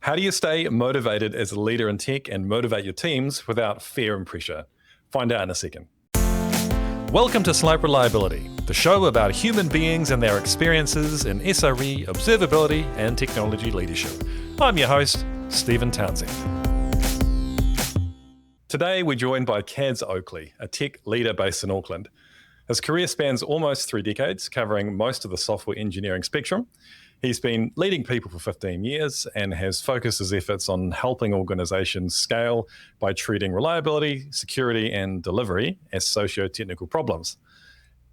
How do you stay motivated as a leader in tech and motivate your teams without fear and pressure? Find out in a second. Welcome to Slight Reliability, the show about human beings and their experiences in SRE, observability, and technology leadership. I'm your host, Stephen Townsend. Today, we're joined by Cads Oakley, a tech leader based in Auckland. His career spans almost 3 decades, covering most of the software engineering spectrum. He's been leading people for 15 years and has focused his efforts on helping organizations scale by treating reliability, security, and delivery as socio-technical problems.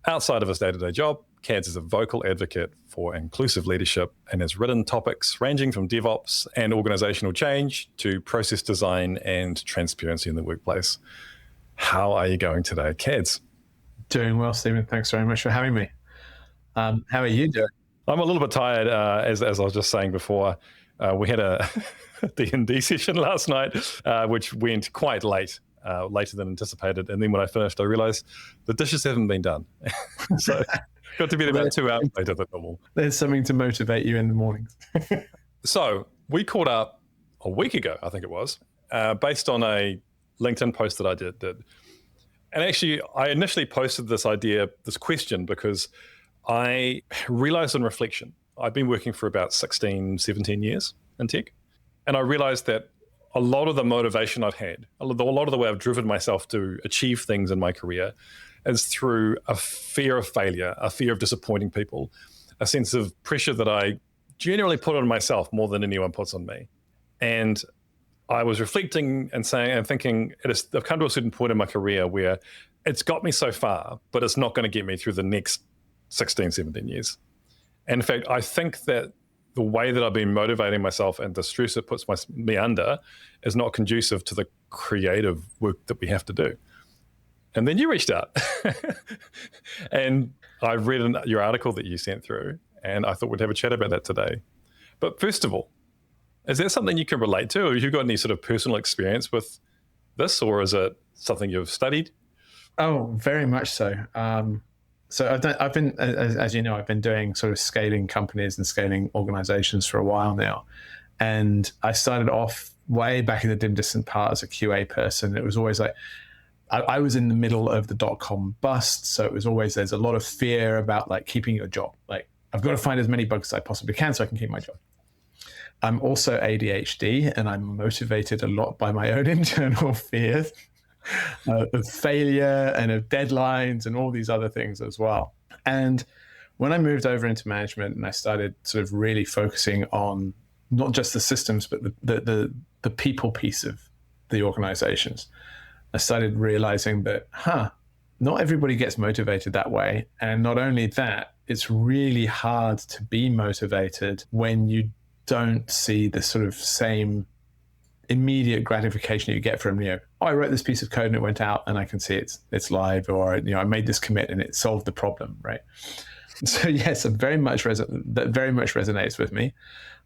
Outside of his day-to-day job, Cads is a vocal advocate for inclusive leadership and has written topics ranging from DevOps and organizational change to process design and transparency in the workplace. How are you going today, Cads? Doing well, Stephen. Thanks very much for having me. How are you doing? I'm a little bit tired, as I was just saying before. We had a D&D session last night, which went quite late, later than anticipated. And then when I finished, I realized the dishes haven't been done. So got to be about 2 hours later than normal. There's something to motivate you in the mornings. So we caught up a week ago, I think it was, based on a LinkedIn post that I did. And actually, I initially posted this question, because I realized in reflection, I've been working for about 16, 17 years in tech. And I realized that a lot of the motivation I've had, a lot of the way I've driven myself to achieve things in my career is through a fear of failure, a fear of disappointing people, a sense of pressure that I generally put on myself more than anyone puts on me. And I was reflecting and thinking, I've come to a certain point in my career where it's got me so far, but it's not going to get me through the next 16, 17 years. And in fact, I think that the way that I've been motivating myself and the stress it puts me under is not conducive to the creative work that we have to do. And then you reached out and I read your article that you sent through, and I thought we'd have a chat about that today. But first of all, is there something you can relate to, or have you got any sort of personal experience with this, or is it something you've studied? Oh, very much so. So I've been, as you know, I've been doing sort of scaling companies and scaling organizations for a while now. And I started off way back in the dim distant part as a QA person. It was always like, I was in the middle of the .com bust. So it was always, there's a lot of fear about like keeping your job. Like, I've got to find as many bugs as I possibly can so I can keep my job. I'm also ADHD, and I'm motivated a lot by my own internal fears. Of failure and of deadlines and all these other things as well. And when I moved over into management and I started sort of really focusing on not just the systems, but the people piece of the organizations, I started realizing that, not everybody gets motivated that way. And not only that, it's really hard to be motivated when you don't see the sort of same immediate gratification you get from, I wrote this piece of code and it went out and I can see it's live, or, I made this commit and it solved the problem, right? So yes, that very much resonates with me.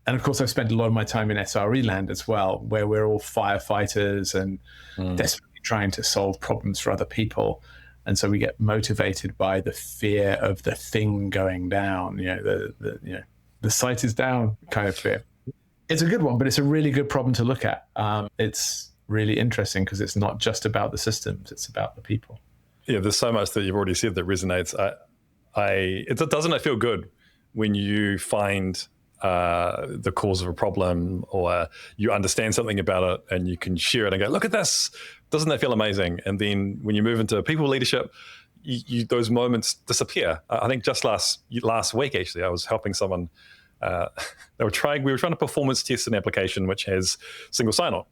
And of course, I've spent a lot of my time in SRE land as well, where we're all firefighters and desperately trying to solve problems for other people. And so we get motivated by the fear of the thing going down, the site is down kind of fear. It's a good one, but it's a really good problem to look at. It's really interesting because it's not just about the systems, it's about the people. Yeah, there's so much that you've already said that resonates. Doesn't it feel good when you find the cause of a problem, or you understand something about it and you can share it and go, look at this. Doesn't that feel amazing? And then when you move into people leadership, those moments disappear. I think just last week, actually, I was helping someone. We were trying to performance test an application which has single sign-on,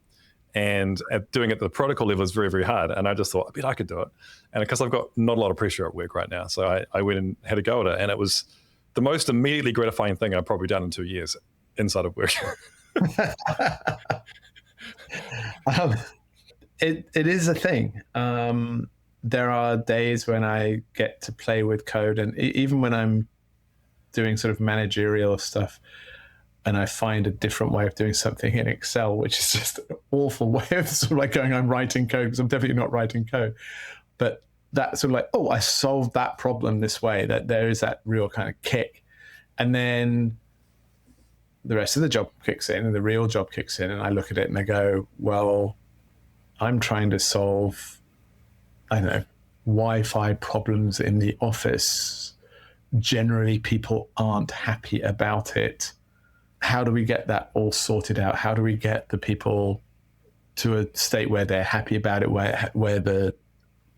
and doing it at the protocol level is very, very hard. And I just thought, I bet I could do it. And because I've got not a lot of pressure at work right now, so I went and had a go at it, and it was the most immediately gratifying thing I've probably done in 2 years inside of work. It is a thing. There are days when I get to play with code, and even when I'm doing sort of managerial stuff and I find a different way of doing something in Excel, which is just an awful way of sort of like going, I'm writing code, because I'm definitely not writing code. But that sort of like, I solved that problem this way, that there is that real kind of kick. And then the rest of the job kicks in and the real job kicks in, and I look at it and I go, well, I'm trying to solve, I don't know, Wi-Fi problems in the office. Generally, people aren't happy about it. How do we get that all sorted out? How do we get the people to a state where they're happy about it, where the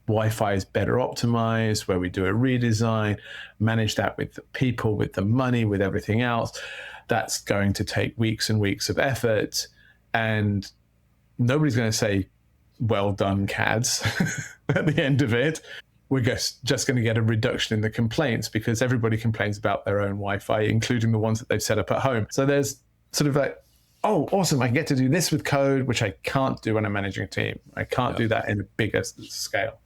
Wi-Fi is better optimized, where we do a redesign, manage that with the people, with the money, with everything else? That's going to take weeks and weeks of effort, and nobody's going to say, well done, CADS, at the end of it. We're just going to get a reduction in the complaints because everybody complains about their own Wi-Fi, including the ones that they've set up at home. So there's sort of like, oh, awesome, I get to do this with code, which I can't do when I'm managing a team. I can't do that in a bigger scale.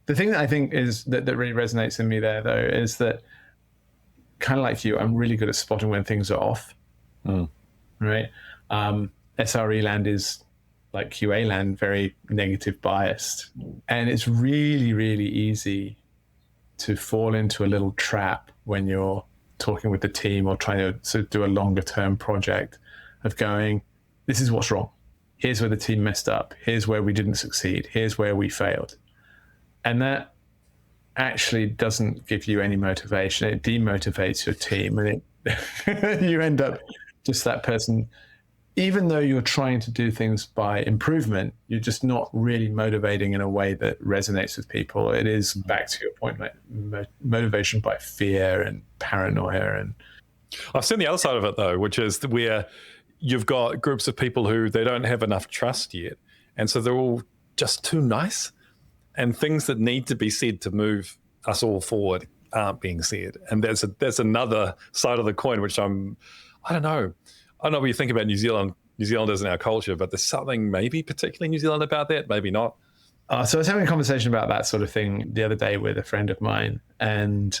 The thing that I think is that really resonates in me there, though, is that kind of like you, I'm really good at spotting when things are off, right? SRE land is like QA land, very negative biased. And it's really, really easy to fall into a little trap when you're talking with the team or trying to sort of do a longer term project of going, this is what's wrong. Here's where the team messed up. Here's where we didn't succeed. Here's where we failed. And that actually doesn't give you any motivation. It demotivates your team, and you end up just that person. Even though you're trying to do things by improvement, you're just not really motivating in a way that resonates with people. It is, back to your point, like motivation by fear and paranoia. And I've seen the other side of it, though, which is where you've got groups of people who they don't have enough trust yet. And so they're all just too nice. And things that need to be said to move us all forward aren't being said. And there's another side of the coin, which I don't know what you think about New Zealanders in our culture, but there's something maybe particularly New Zealand about that, maybe not. So I was having a conversation about that sort of thing the other day with a friend of mine, and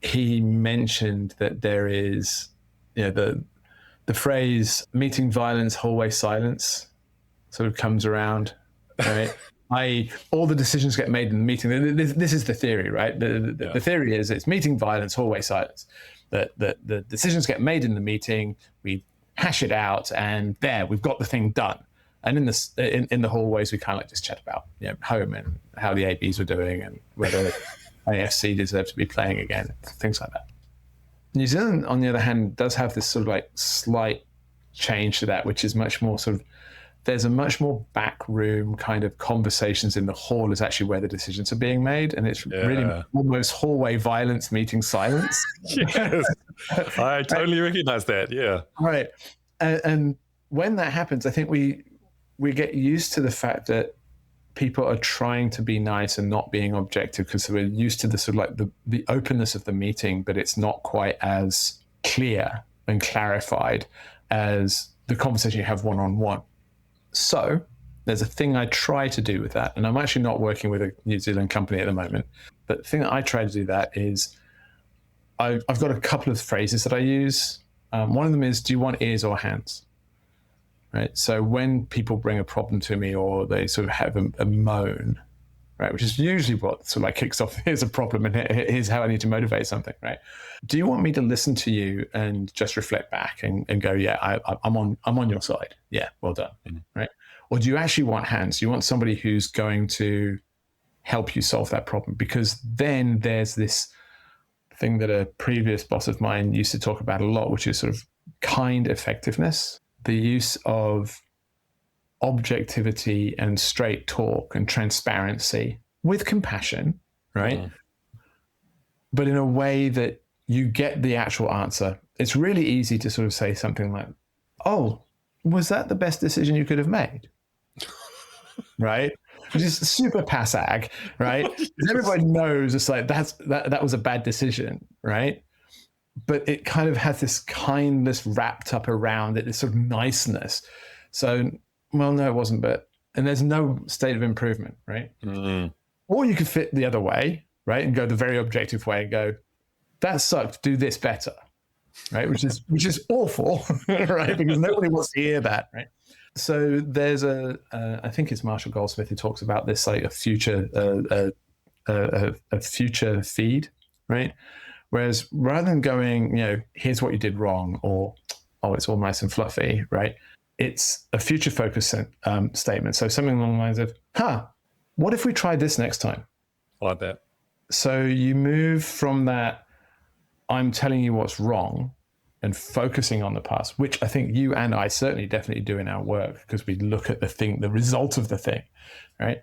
he mentioned that there is, the phrase meeting violence, hallway silence sort of comes around, right? All the decisions get made in the meeting. This is the theory, right? The theory is it's meeting violence, hallway silence. The decisions get made in the meeting, we hash it out, and there, we've got the thing done. And in the hallways, we kind of like just chat about home and how the ABs were doing and whether AFC deserves to be playing again, things like that. New Zealand, on the other hand, does have this sort of like slight change to that, which is much more sort of, there's a much more backroom kind of conversations in the hall is actually where the decisions are being made. And it's really almost hallway violence meeting silence. Yes, I totally recognize that. Yeah. Right. And when that happens, I think we get used to the fact that people are trying to be nice and not being objective because we're used to the sort of like the openness of the meeting, but it's not quite as clear and clarified as the conversation you have one-on-one. So there's a thing I try to do with that, and I'm actually not working with a New Zealand company at the moment, but the thing that I try to do that is I've got a couple of phrases that I use. One of them is, do you want ears or hands? Right. So when people bring a problem to me or they sort of have a moan, right, which is usually what sort of like kicks off, here's a problem and here's how I need to motivate something, right? Do you want me to listen to you and just reflect back and go, yeah, I'm on your side. Yeah, well done. Mm-hmm. Right. Or do you actually want hands? Do you want somebody who's going to help you solve that problem? Because then there's this thing that a previous boss of mine used to talk about a lot, which is sort of kind effectiveness. The use of objectivity and straight talk and transparency with compassion, right? Mm. But in a way that you get the actual answer. It's really easy to sort of say something like, oh, was that the best decision you could have made? Right? Which is super passag, right? Everybody knows it's like that was a bad decision, right? But it kind of has this kindness wrapped up around it, this sort of niceness. So, well, no, it wasn't, and there's no state of improvement, right? Mm. Or you could fit the other way, right? And go the very objective way and go, that sucked, do this better, right? Which is awful, right? Because nobody wants to hear that, right? So there's I think it's Marshall Goldsmith who talks about this, like a future feed, right? Whereas rather than going, here's what you did wrong, or oh, it's all nice and fluffy, right? It's a future focused statement. So something along the lines of, what if we tried this next time? I like that. So you move from that, I'm telling you what's wrong, and focusing on the past, which I think you and I certainly definitely do in our work, because we look at the result of the thing, right?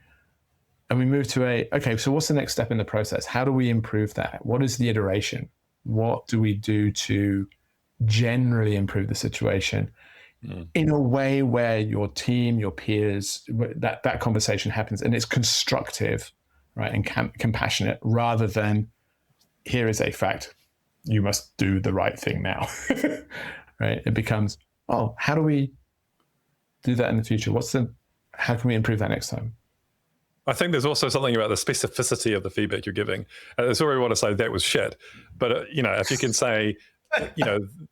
And we move to okay, so what's the next step in the process? How do we improve that? What is the iteration? What do we do to generally improve the situation in a way where your team, your peers, that conversation happens and it's constructive, right? And compassionate, rather than here is a fact, you must do the right thing now, right? It becomes, oh, how do we do that in the future? How can we improve that next time? I think there's also something about the specificity of the feedback you're giving. It's already want to say that was shit, but if you can say,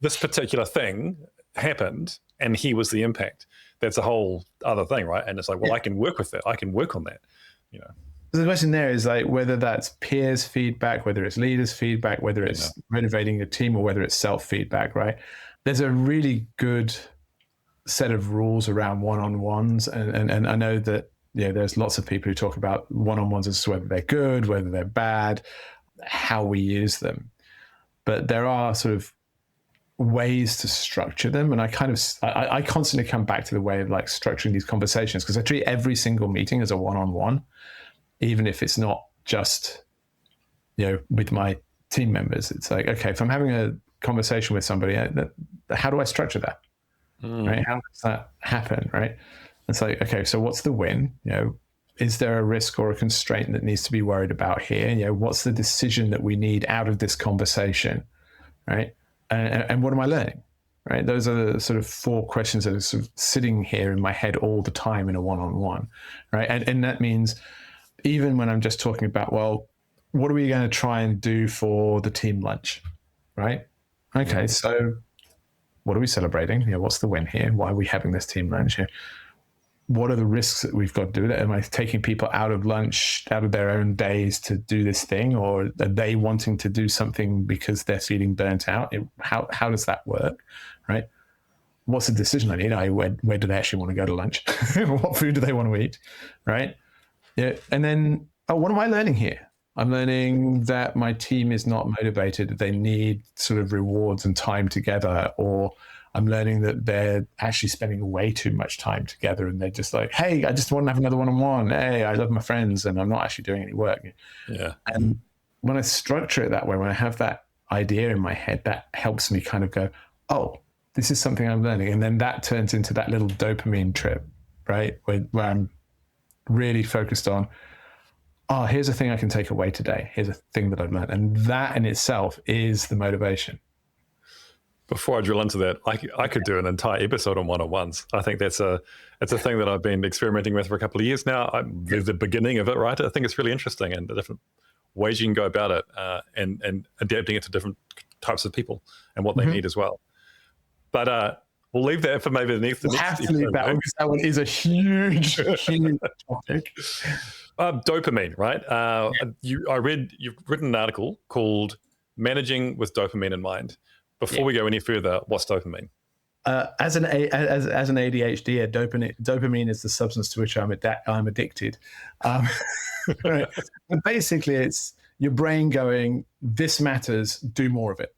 this particular thing happened and here was the impact, that's a whole other thing, right? And it's like, well, I can work with that. I can work on that. The question there is like whether that's peers feedback, whether it's leaders feedback, whether it's motivating a team, or whether it's self-feedback, right? There's a really good set of rules around one-on-ones. And I know that, there's lots of people who talk about one-on-ones as to whether they're good, whether they're bad, how we use them. But there are sort of ways to structure them. And I constantly come back to the way of like structuring these conversations, because I treat every single meeting as a one-on-one, even if it's not just, with my team members. It's like, okay, if I'm having a conversation with somebody, how do I structure that? Right? How does that happen? Right? It's like, okay, so what's the win? Is there a risk or a constraint that needs to be worried about here? What's the decision that we need out of this conversation? Right? And what am I learning? Right? Those are the sort of 4 questions that are sort of sitting here in my head all the time in a one-on-one. Right? And that means even when I'm just talking about, well, what are we going to try and do for the team lunch? Right? Okay, so what are we celebrating? What's the win here? Why are we having this team lunch here? What are the risks that we've got to do with it? Am I taking people out of lunch, out of their own days to do this thing? Or are they wanting to do something because they're feeling burnt out? How does that work, right? What's the decision I need? Where do they actually want to go to lunch? What food do they want to eat, right? Yeah. And then, what am I learning here? I'm learning that my team is not motivated. They need sort of rewards and time together, or I'm learning that they're actually spending way too much time together and they're just like, hey, I just want to have another one-on-one. Hey, I love my friends and I'm not actually doing any work. Yeah. And when I structure it that way, when I have that idea in my head, that helps me kind of go, oh, this is something I'm learning. And then that turns into that little dopamine trip, right? Where I'm really focused on, oh, here's a thing I can take away today. Here's a thing that I've learned. And that in itself is the motivation. Before I drill into that, I could do an entire episode on one-on-ones. I think it's a thing that I've been experimenting with for a couple of years now. The beginning of it, right? I think it's really interesting, and the different ways you can go about it, and adapting it to different types of people and what they need as well. But we'll leave that for maybe the next episode. That one is a huge, huge topic. Dopamine, right? You've written an article called "Managing with Dopamine in Mind." Before we go any further, what's dopamine? As an ADHD, dopamine is the substance to which I'm addicted. Right. And basically, it's your brain going, "This matters. Do more of it."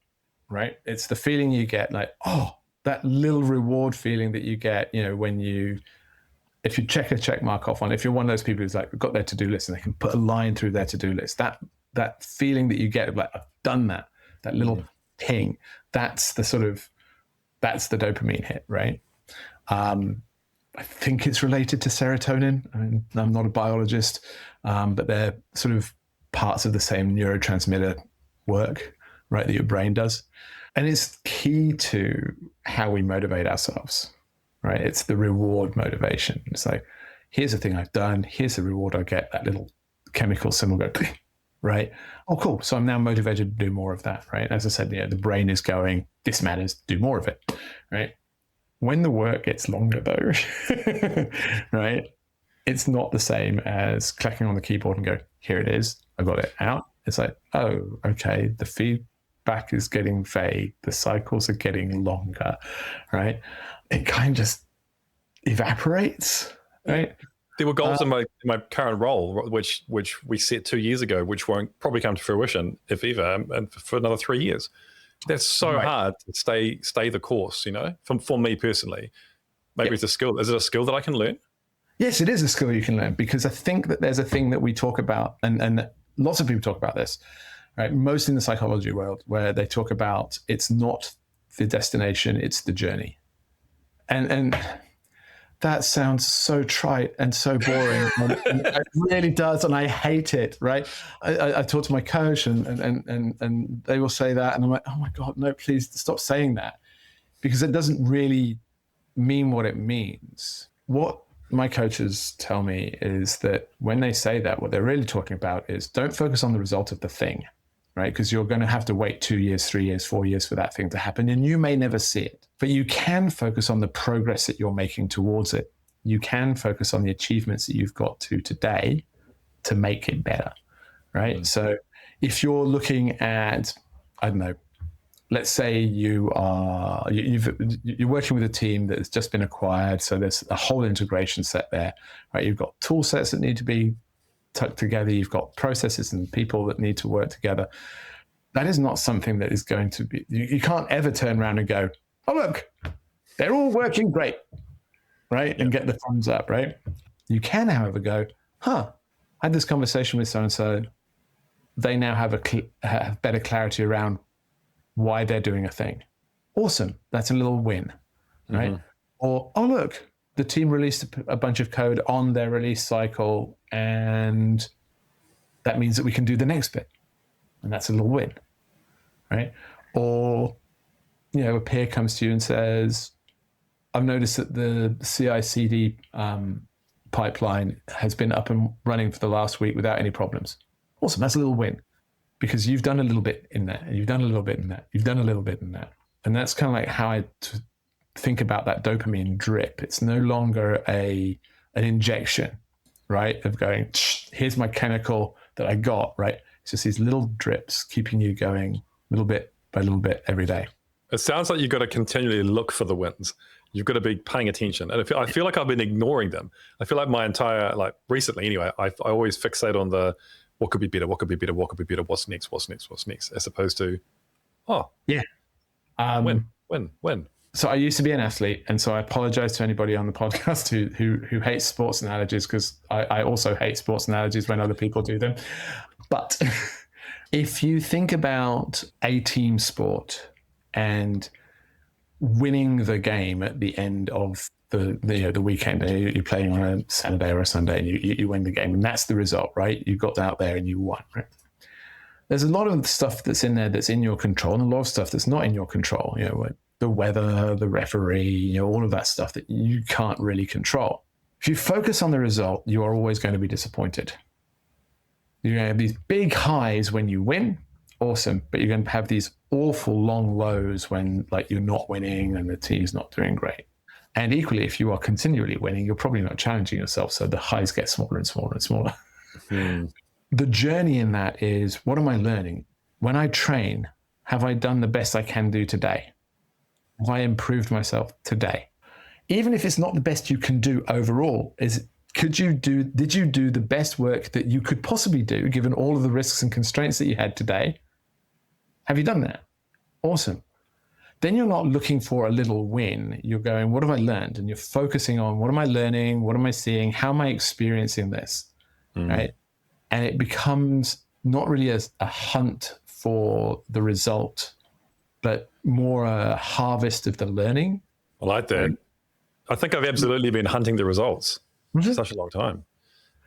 Right? It's the feeling you get, like, oh, that little reward feeling that you get. If you check a check mark off on, if you're one of those people who's like got their to-do list and they can put a line through their to-do list, that feeling that you get of like, I've done that little ping, that's the dopamine hit, right? I think it's related to serotonin. I mean, I'm not a biologist, but they're sort of parts of the same neurotransmitter work, right, that your brain does. And it's key to how we motivate ourselves, right? It's the reward motivation. It's like, here's the thing I've done, here's the reward I get, that little chemical symbol go, right? Oh, cool. So I'm now motivated to do more of that, right? As I said, the brain is going, this matters, do more of it, right? When the work gets longer though, right? It's not the same as clicking on the keyboard and go, here it is, I got it out. It's like, oh, okay, the back is getting vague, the cycles are getting longer, right? It kind of just evaporates, right? There were goals in my current role, which we set 2 years ago, which won't probably come to fruition, if ever, and for another 3 years. That's so hard to stay the course, for me personally. Maybe it's a skill. Is it a skill that I can learn? Yes, it is a skill you can learn, because I think that there's a thing that we talk about, and lots of people talk about this, right? Mostly in the psychology world, where they talk about it's not the destination, it's the journey. And that sounds so trite and so boring. And it really does, and I hate it, right? I talk to my coach and they will say that, and I'm like, oh my God, no, please stop saying that, because it doesn't really mean what it means. What my coaches tell me is that when they say that, what they're really talking about is don't focus on the result of the thing, right? Because you're going to have to wait 2 years, 3 years, 4 years for that thing to happen, and you may never see it. But you can focus on the progress that you're making towards it. You can focus on the achievements that you've got to today to make it better, right? Mm-hmm. So if you're looking at, I don't know, let's say you're working with a team that has just been acquired, so there's a whole integration set there, right? You've got tool sets that need to be tucked together. You've got processes and people that need to work together. That is not something that is going to be, you can't ever turn around and go, oh, look, they're all working great, right? And get the thumbs up, right? You can, however, go, I had this conversation with so-and-so. They now have have better clarity around why they're doing a thing. Awesome. That's a little win, right? Mm-hmm. Or, oh, look, the team released a bunch of code on their release cycle, and that means that we can do the next bit. And that's a little win, right? Or, a peer comes to you and says, I've noticed that the CI/CD pipeline has been up and running for the last week without any problems. Awesome. That's a little win, because you've done a little bit in that, and you've done a little bit in that, you've done a little bit in that. And that's kind of like how I think about that dopamine drip. It's no longer an injection, right? Of going, here's my chemical that I got, right? It's just these little drips keeping you going little bit by little bit every day. It sounds like you've got to continually look for the wins. You've got to be paying attention. And I feel like I've been ignoring them. I feel like my entire, recently anyway, I always fixate on the, what could be better, what could be better, what could be better, what's next, as opposed to, win. So I used to be an athlete, and so I apologize to anybody on the podcast who hates sports analogies, because I also hate sports analogies when other people do them. But if you think about a team sport and winning the game at the end of the weekend, you're playing on a Saturday or a Sunday, and you win the game, and that's the result, right? You got out there and you won, right? There's a lot of stuff that's in there that's in your control, and a lot of stuff that's not in your control. Like the weather, the referee, all of that stuff that you can't really control. If you focus on the result, you are always going to be disappointed. You're going to have these big highs when you win, awesome, but you're going to have these awful long lows when you're not winning and the team's not doing great. And equally, if you are continually winning, you're probably not challenging yourself, so the highs get smaller and smaller and smaller. The journey in that is, what am I learning? When I train, have I done the best I can do today? Have I improved myself today? Even if it's not the best you can do overall, did you do the best work that you could possibly do, given all of the risks and constraints that you had today? Have you done that? Awesome. Then you're not looking for a little win. You're going, what have I learned? And you're focusing on, what am I learning? What am I seeing? How am I experiencing this? Right? And it becomes not really a hunt for the result, but more a harvest of the learning. I like that. I think I've absolutely been hunting the results for such a long time.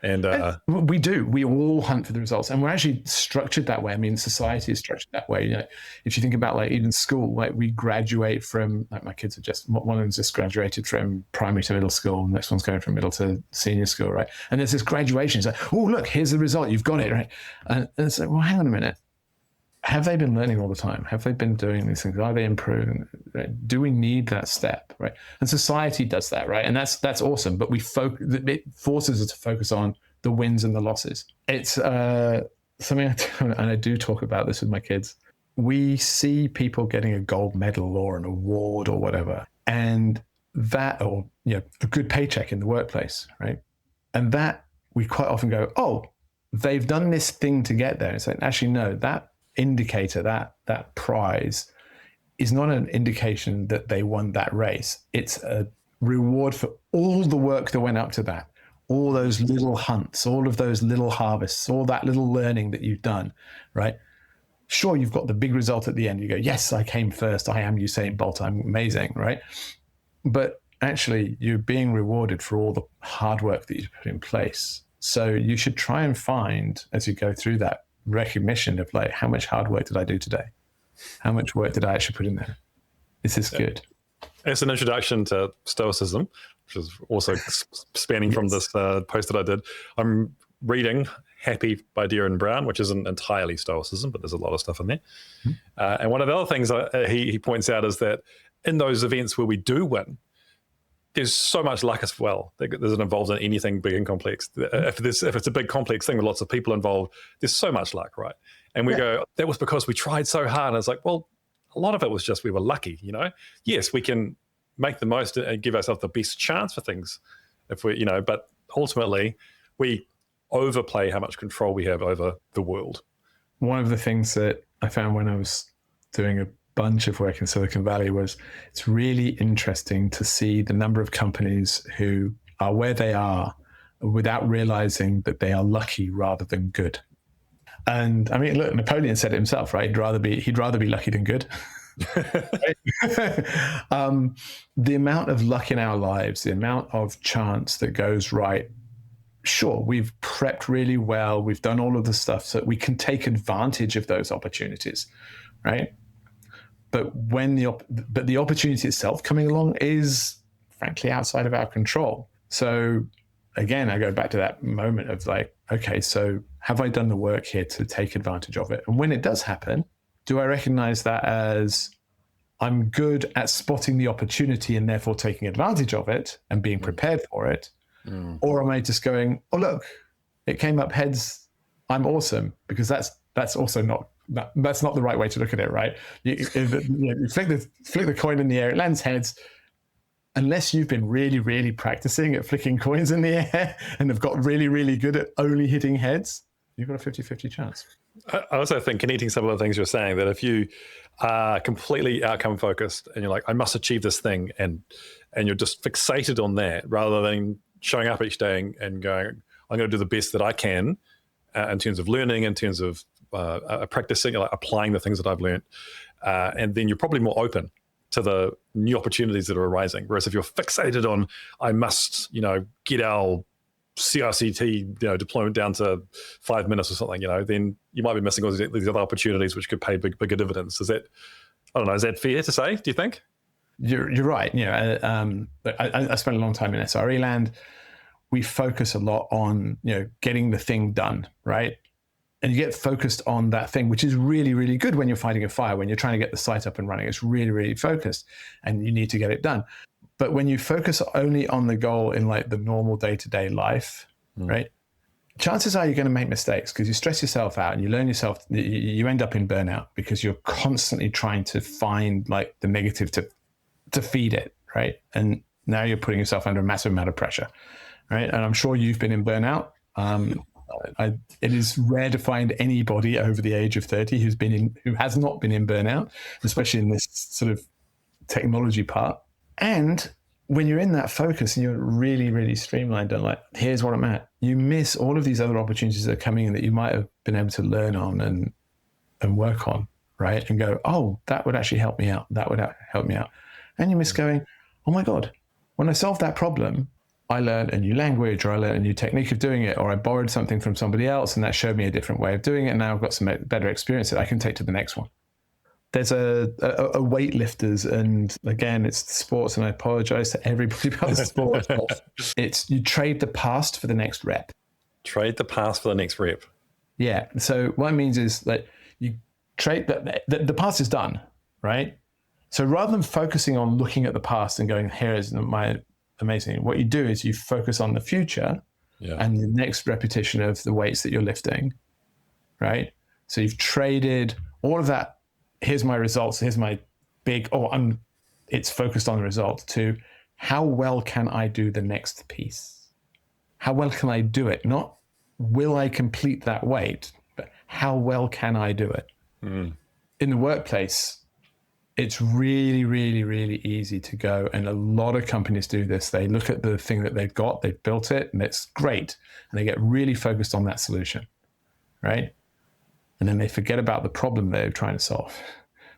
And we do. We all hunt for the results, and we're actually structured that way. I mean, society is structured that way. If you think about even school, we graduate from, my kids are one of them's just graduated from primary to middle school. The next one's going from middle to senior school, right? And there's this graduation. It's like, oh, look, here's the result. You've got it, right? And it's like, well, hang on a minute. Have they been learning all the time? Have they been doing these things? Are they improving? Right? Do we need that step, right? And society does that, right? And that's awesome. But it forces us to focus on the wins and the losses. It's something and I do talk about this with my kids. we see people getting a gold medal or an award or whatever, and that, or a good paycheck in the workplace, right? And that we quite often go, oh, they've done this thing to get there. It's like, actually, no, that indicator, that prize is not an indication that they won that race. It's a reward for all the work that went up to that, all those little hunts, all of those little harvests, all that little learning that you've done, right? Sure, you've got the big result at the end. You go, yes, I came first. I am Usain Bolt. I'm amazing, right? But actually, you're being rewarded for all the hard work that you put in place. So you should try and find, as you go through that, recognition of like, how much hard work did I do today? How much work did I actually put in there? Is this good? It's an introduction to Stoicism, which is also spanning from this post that I did. I'm reading Happy by Darren Brown, which isn't entirely Stoicism, but there's a lot of stuff in there. And one of the other things he points out is that in those events where we do win, there's so much luck as well that isn't involved in anything big and complex. If it's a big complex thing with lots of people involved, there's so much luck, right? And we go, that was because we tried so hard. And it's like, well, a lot of it was just we were lucky, Yes, we can make the most and give ourselves the best chance for things if we, but ultimately we overplay how much control we have over the world. One of the things that I found when I was doing a bunch of work in Silicon Valley was it's really interesting to see the number of companies who are where they are without realizing that they are lucky rather than good. And I mean, look, Napoleon said it himself, right? He'd rather be lucky than good. The amount of luck in our lives, the amount of chance that goes right. Sure, we've prepped really well. We've done all of the stuff so that we can take advantage of those opportunities, right? But the opportunity itself coming along is frankly outside of our control. So again, I go back to that moment of like, okay, so have I done the work here to take advantage of it? And when it does happen, do I recognize that as I'm good at spotting the opportunity and therefore taking advantage of it and being prepared for it? Or am I just going, oh, look, it came up heads, I'm awesome? Because that's also not the right way to look at it, right? You flick the coin in the air, it lands heads. Unless you've been really, really practicing at flicking coins in the air and have got really, really good at only hitting heads, you've got a 50-50 chance. I also think, connecting some of the things you're saying, that if you are completely outcome focused and you're like, I must achieve this thing, and you're just fixated on that rather than showing up each day and going, I'm going to do the best that I can in terms of learning, in terms of practicing, like applying the things that I've learned. And then you're probably more open to the new opportunities that are arising. Whereas if you're fixated on, I must, get our CRCT, deployment down to 5 minutes or something, then you might be missing all these other opportunities which could pay bigger dividends. Is that fair to say, do you think? You're right. I spent a long time in SRE land. We focus a lot on, getting the thing done, right? And you get focused on that thing, which is really, really good when you're fighting a fire, when you're trying to get the site up and running. It's really, really focused and you need to get it done. But when you focus only on the goal in like the normal day-to-day life, right? Chances are you're going to make mistakes because you stress yourself out and you learn yourself, you end up in burnout because you're constantly trying to find like the negative to feed it, right? And now you're putting yourself under a massive amount of pressure, right? And I'm sure you've been in burnout. It is rare to find anybody over the age of 30 who has not been in burnout, especially in this sort of technology part. And when you're in that focus and you're really, really streamlined and like, here's what I'm at, you miss all of these other opportunities that are coming in that you might have been able to learn on and work on, right? And go, oh, that would actually help me out. That would help me out. And you miss going, oh my God, when I solved that problem, I learned a new language, or I learned a new technique of doing it, or I borrowed something from somebody else and that showed me a different way of doing it. And now I've got some better experience that I can take to the next one. There's a weightlifters, and again, it's sports, and I apologize to everybody about the sports. It's you trade the past for the next rep. Trade the past for the next rep. Yeah. So what it means is that you trade the past is done, right? So rather than focusing on looking at the past and going, here is my amazing, what you do is you focus on the future and the next repetition of the weights that you're lifting, right? So you've traded all of that here's my results, here's my big, it's focused on the results, to how well can I do the next piece? How well can I do it? Not will I complete that weight, but how well can I do it? In the workplace, it's really, really, really easy to go, and a lot of companies do this. They look at the thing that they've got, they've built it, and it's great, and they get really focused on that solution, right? And then they forget about the problem they're trying to solve.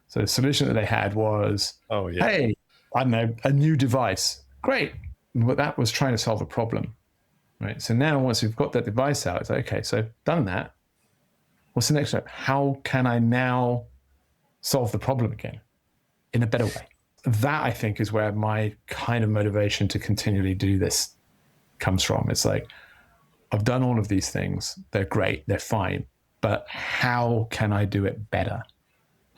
So the solution that they had was, hey, I don't know, a new device. Great. But that was trying to solve a problem, right? So now once we've got that device out, it's like, okay, so I've done that. What's the next step? How can I now solve the problem again in a better way? That, I think, is where my kind of motivation to continually do this comes from. It's like, I've done all of these things. They're great. They're fine. But how can I do it better?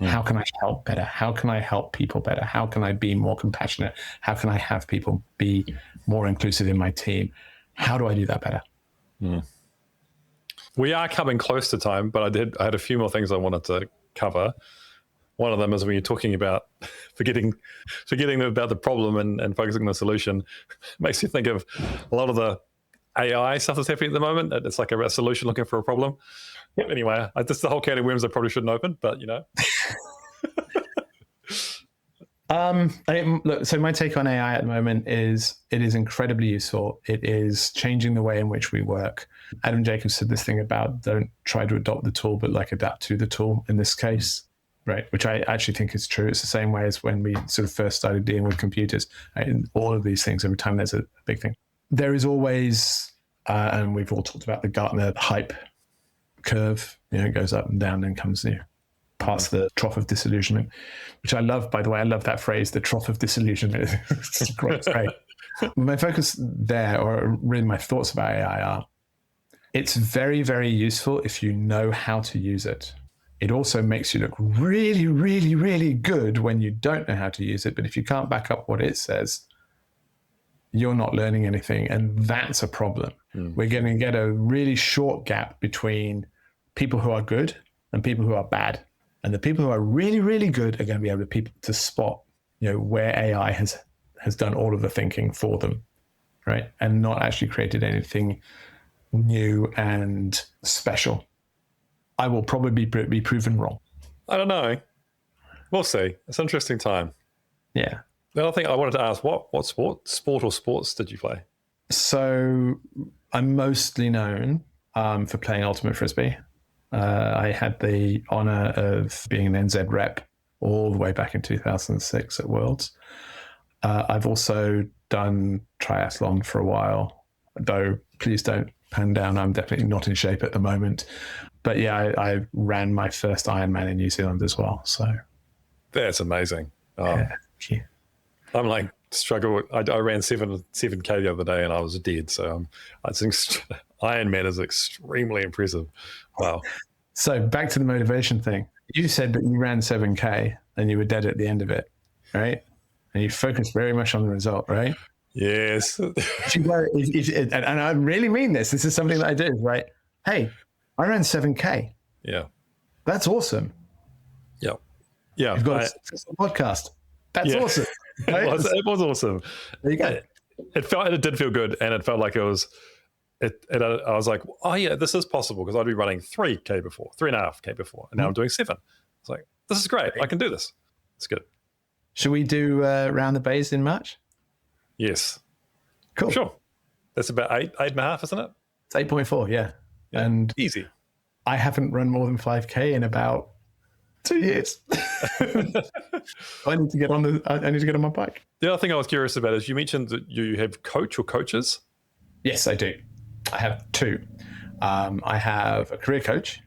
How can I help better? How can I help people better? How can I be more compassionate? How can I have people be more inclusive in my team? How do I do that better? We are coming close to time, but I had a few more things I wanted to cover. One of them is when you're talking about forgetting about the problem and focusing on the solution. It makes you think of a lot of the AI stuff that's happening at the moment. It's like a solution looking for a problem. Anyway, this the whole can of worms I probably shouldn't open, but Look, so my take on AI at the moment is it is incredibly useful. It is changing the way in which we work. Adam Jacobs said this thing about don't try to adopt the tool, but like adapt to the tool in this case, right? Which I actually think is true. It's the same way as when we sort of first started dealing with computers. Right? And all of these things, every time there's a big thing. There is always, and we've all talked about the Gartner hype curve, it goes up and down and comes past the trough of disillusionment, which I love, by the way. I love that phrase, the trough of disillusionment. It's great. My focus there, or really my thoughts about AI are, it's very, very useful if you know how to use it. It also makes you look really, really, really good when you don't know how to use it. But if you can't back up what it says, you're not learning anything. And that's a problem. We're going to get a really short gap between people who are good and people who are bad. And the people who are really, really good are going to be able to spot, where AI has done all of the thinking for them, right? And not actually created anything new and special. I will probably be proven wrong. I don't know. We'll see. It's an interesting time. Yeah. The other thing I wanted to ask, what sport or sports did you play? So I'm mostly known for playing Ultimate Frisbee. I had the honor of being an NZ rep all the way back in 2006 at Worlds. I've also done triathlon for a while, though please don't pan down. I'm definitely not in shape at the moment. But yeah, I ran my first Ironman in New Zealand as well. So that's amazing. Yeah, thank you. I'm like struggle. I ran 7K the other day and I was dead. So I think Ironman is extremely impressive. Wow. So back to the motivation thing. You said that you ran 7K and you were dead at the end of it, right? And you focused very much on the result, right? Yes. And I really mean this. This is something that I do, right? Hey, I ran 7K. Yeah. That's awesome. Yeah. Yeah. You've got a podcast. That's awesome. Right? It was awesome. There you go. It did feel good, and it felt like it was. I was like, oh yeah, this is possible, because I'd be running 3.5K before, and now I'm doing 7. It's like, this is great. I can do this. It's good. Should we do round the bays in March? Yes. Cool. Sure. That's about 8.5, isn't it? It's 8.4, yeah. And easy. I haven't run more than 5K in about 2 years. I need to get on my bike. The other thing I was curious about is you mentioned that you have coach or coaches. Yes, I do. I have 2. I have a career coach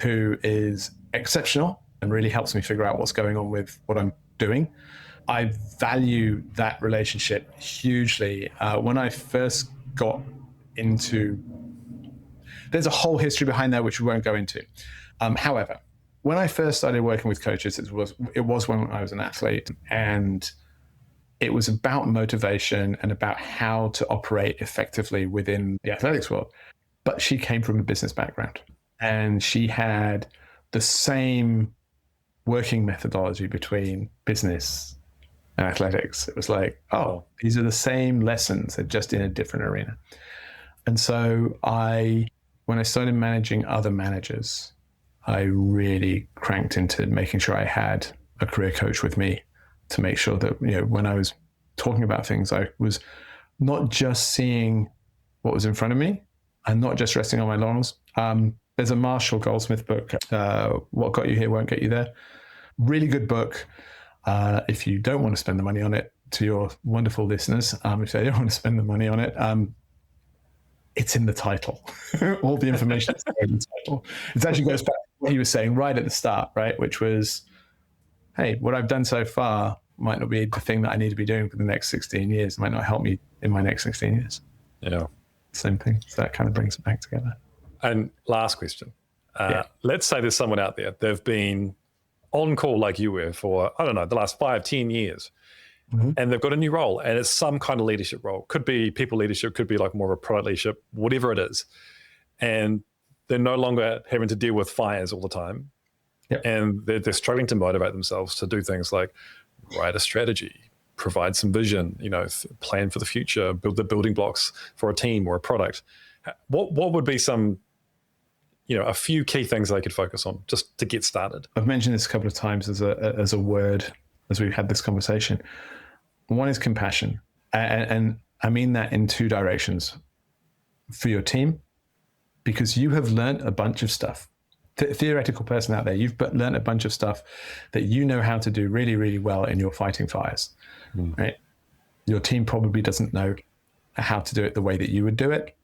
who is exceptional and really helps me figure out what's going on with what I'm doing. I value that relationship hugely. When I first got into, there's a whole history behind that which we won't go into. However, when I first started working with coaches, it was when I was an athlete, and it was about motivation and about how to operate effectively within the athletics world. But she came from a business background, and she had the same working methodology between business and athletics. It was like, oh, these are the same lessons, they're just in a different arena. And so when I started managing other managers, I really cranked into making sure I had a career coach with me to make sure that, when I was talking about things, I was not just seeing what was in front of me and not just resting on my laurels. There's a Marshall Goldsmith book, What Got You Here Won't Get You There. Really good book. If you don't want to spend the money on it, to your wonderful listeners, if they don't want to spend the money on it, it's in the title. All the information is in the title. It actually goes back to what he was saying right at the start, right? Which was, hey, what I've done so far might not be the thing that I need to be doing for the next 16 years. It might not help me in my next 16 years. Yeah. Same thing. So that kind of brings it back together. And last question. Let's say there's someone out there, they've been on call like you were for, I don't know, the last 5-10 years. Mm-hmm. And they've got a new role, and it's some kind of leadership role. Could be people leadership, could be like more of a product leadership, whatever it is. And they're no longer having to deal with fires all the time. Yep. And they're struggling to motivate themselves to do things like write a strategy, provide some vision, plan for the future, build the building blocks for a team or a product. What would be some, a few key things they could focus on just to get started? I've mentioned this a couple of times as a word as we've had this conversation. One is compassion. And I mean that in two directions. For your team, because you have learned a bunch of stuff. Theoretical person out there, you've learned a bunch of stuff that you know how to do really, really well in your fighting fires, right? Your team probably doesn't know how to do it the way that you would do it.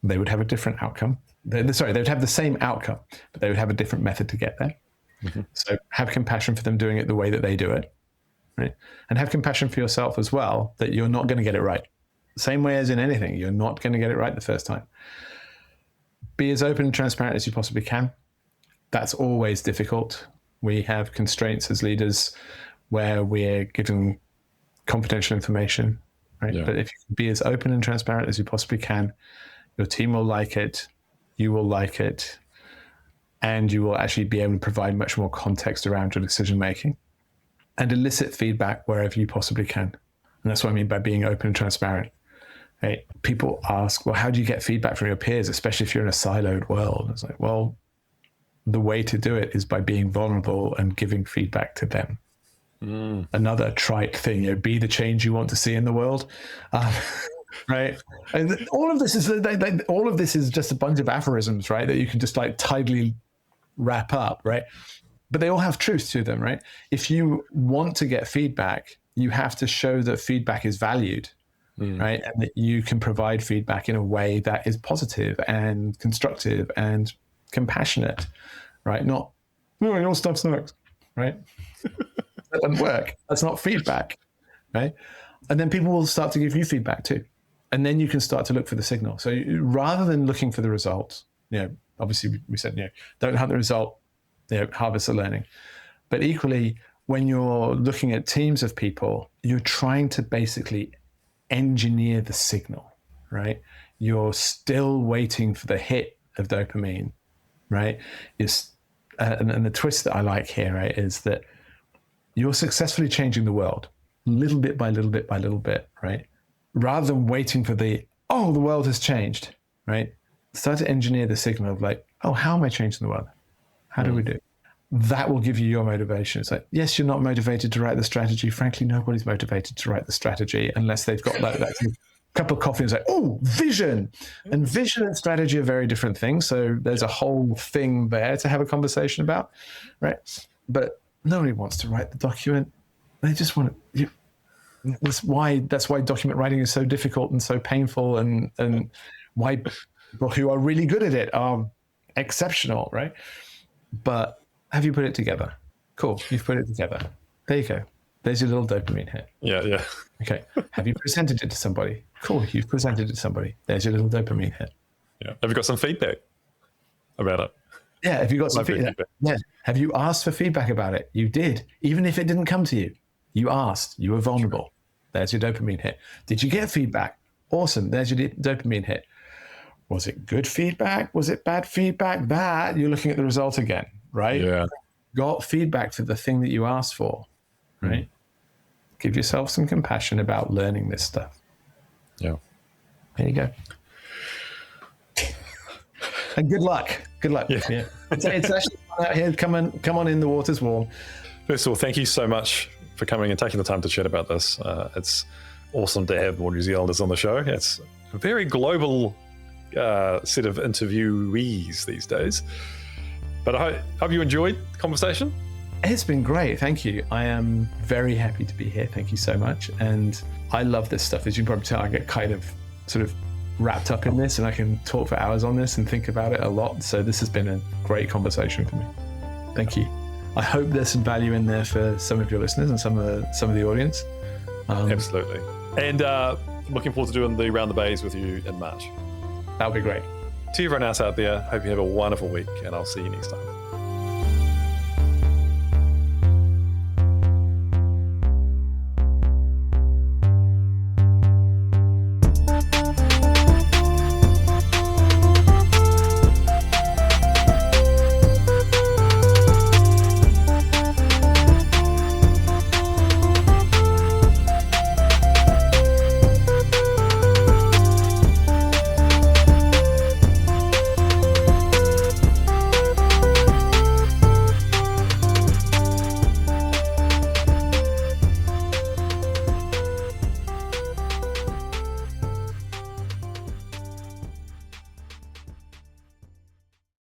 They would have a different outcome. They would have the same outcome, but they would have a different method to get there. Mm-hmm. So have compassion for them doing it the way that they do it. Right? And have compassion for yourself as well, that you're not going to get it right. Same way as in anything, you're not going to get it right the first time. Be as open and transparent as you possibly can. That's always difficult. We have constraints as leaders where we're giving confidential information, right? Yeah. But if you can be as open and transparent as you possibly can, your team will like it, you will like it, and you will actually be able to provide much more context around your decision making. And elicit feedback wherever you possibly can. And that's what I mean by being open and transparent. Right? People ask, well, how do you get feedback from your peers, especially if you're in a siloed world? It's like, well, the way to do it is by being vulnerable and giving feedback to them. Another trite thing, be the change you want to see in the world. Right? And all of this is just a bunch of aphorisms, right? That you can just like tidily wrap up, right? But they all have truth to them, right? If you want to get feedback, you have to show that feedback is valued, right? And that you can provide feedback in a way that is positive and constructive and compassionate, right? Not, your stuff sucks, right? That doesn't work. That's not feedback, right? And then people will start to give you feedback too. And then you can start to look for the signal. So rather than looking for the result, obviously we said, don't have the result, harvest the learning. But equally, when you're looking at teams of people, you're trying to basically engineer the signal, right? You're still waiting for the hit of dopamine, right? And the twist that I like here, right, is that you're successfully changing the world little bit by little bit by little bit, right? Rather than waiting for the world has changed, right? Start to engineer the signal of like, how am I changing the world? How do we do it? That will give you your motivation. It's like, yes, you're not motivated to write the strategy. Frankly, nobody's motivated to write the strategy unless they've got that cup of coffee and say, vision. And vision and strategy are very different things. So there's a whole thing there to have a conversation about, right? But nobody wants to write the document. They just want to. That's why document writing is so difficult and so painful, and why people who are really good at it are exceptional, right? But have you put it together? Cool, you've put it together. There you go. There's your little dopamine hit. Yeah. Okay. Have you presented it to somebody? Cool, you've presented it to somebody. There's your little dopamine hit. Yeah. Have you got some feedback about it? Yeah. Have you got some feedback? Yeah. Have you asked for feedback about it? You did. Even if it didn't come to you, you asked. You were vulnerable. There's your dopamine hit. Did you get feedback? Awesome. There's your dopamine hit. Was it good feedback? Was it bad feedback? That you're looking at the result again, right? Yeah. got feedback for the thing that you asked for, right? Give yourself some compassion about learning this stuff. Yeah. There you go. And good luck. Good luck. Yeah. It's actually fun out here. Come on in, the water's warm. First of all, thank you so much for coming and taking the time to chat about this. It's awesome to have more New Zealanders on the show. It's a very global set of interviewees these days. But I hope you enjoyed the conversation. It's been great. Thank you. I am very happy to be here. Thank you so much. And I love this stuff. As you can probably tell, I get kind of sort of wrapped up in this, and I can talk for hours on this and think about it a lot. So this has been a great conversation for me. Thank you. I hope there's some value in there for some of your listeners and some of the audience. Absolutely. And looking forward to doing the Round the Bays with you in March. That'll be great. To everyone else out there, hope you have a wonderful week, and I'll see you next time.